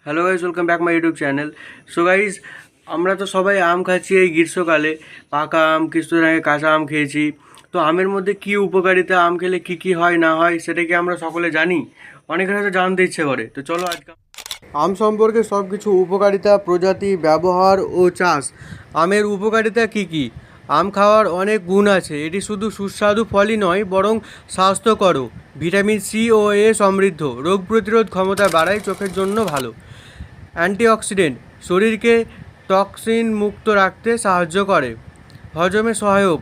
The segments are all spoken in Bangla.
Hello guys, welcome back my YouTube channel. So guys, আমরা তো সবাই আম খাচ্ছি এই গ্রীষ্মকালে। পাকা আম, কিছুদিন আগে কাঁচা আম খেয়েছি। তো আমের মধ্যে কী উপকারিতা, আম খেলে কী কী হয় না হয়, সেটা কি আমরা সকলে জানি? অনেকের হয়তো জানতে ইচ্ছে করে। তো চলো আজকে আম সম্পর্কে সব কিছু উপকারিতা, প্রজাতি, ব্যবহার ও চাষ। আমের উপকারিতা কী কী? আম খাওয়ার অনেক গুণ আছে। এটি শুধু সুস্বাদু ফলই নয়, বরং স্বাস্থ্যকরও। ভিটামিন সি ও এ সমৃদ্ধ, রোগ প্রতিরোধ ক্ষমতা বাড়ায়, চোখের জন্য ভালো। অ্যান্টিঅক্সিডেন্ট, শরীরকে টক্সিন মুক্ত রাখতে সাহায্য করে। হজমে সহায়ক,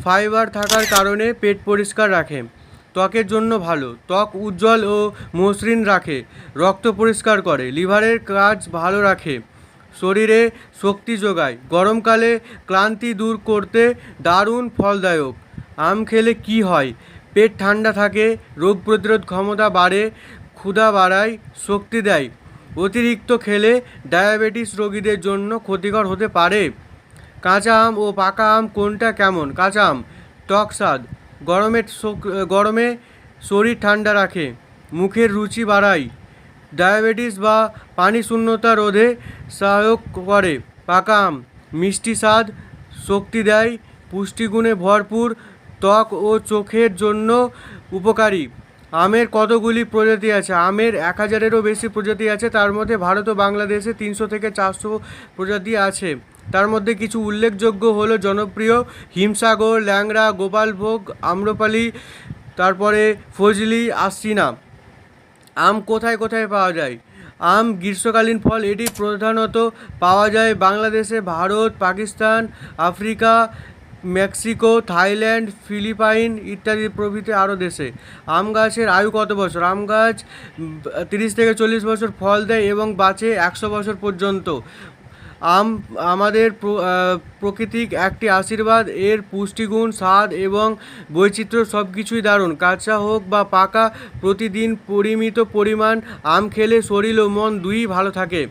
ফাইবার থাকার কারণে পেট পরিষ্কার রাখে। ত্বকের জন্য ভালো, ত্বক উজ্জ্বল ও মসৃণ রাখে। রক্ত পরিষ্কার করে, লিভারের কাজ ভালো রাখে। শরীরে শক্তি যোগায়, গরমকালে ক্লান্তি দূর করতে দারুণ ফলদায়ক। আম খেলে কি হয়? পেট ঠান্ডা থাকে, রোগ প্রতিরোধ ক্ষমতা বাড়ে, ক্ষুধা বাড়ায়, শক্তি দেয়। অতিরিক্ত খেলে ডায়াবেটিস রোগীদের জন্য ক্ষতিকর হতে পারে। কাঁচা আম ও পাকা আম কোনটা কেমন? কাঁচা আম টক স্বাদ, গরমে শরীর ঠান্ডা রাখে, মুখের রুচি বাড়ায়, ডায়াবেটিস বা পানি শূন্যতা রোধে সহায়ক করে। পাকা আম মিষ্টি স্বাদ, শক্তি দেয়, পুষ্টিগুণে ভরপুর, ত্বক ও চোখের জন্য উপকারী। আমের কতগুলি প্রজাতি আছে? আমের 1000-এরও বেশি প্রজাতি আছে। তার মধ্যে ভারত ও বাংলাদেশে 300 থেকে 400 প্রজাতি আছে। তার মধ্যে কিছু উল্লেখযোগ্য হলো জনপ্রিয় হিমসাগর, ল্যাংড়া, গোপালভোগ, আম্রপালি, তারপরে ফজলি, আশ্বিনা। আম কোথায় কোথায় পাওয়া যায়? আম গ্রীষ্মকালীন ফল। এটি প্রধানত পাওয়া যায় বাংলাদেশে, Bharat, Pakistan, Africa, Mexico, Thailand, Philippines ইত্যাদি প্রভৃতি আরও দেশে। আম গাছের আয়ু কত বছর? আম গাছ 30 থেকে 40 বছর ফল দেয় এবং বাঁচে 100 বছর পর্যন্ত। আম আমাদের প্রকৃতিক একটি আশীর্বাদ। এর পুষ্টিগুণ, স্বাদ এবং বৈচিত্র্য সব কিছুই দারুণ। কাঁচা হোক বা পাকা, প্রতিদিন পরিমিত পরিমাণ আম খেলে শরীর ও মন দুইই ভালো থাকে।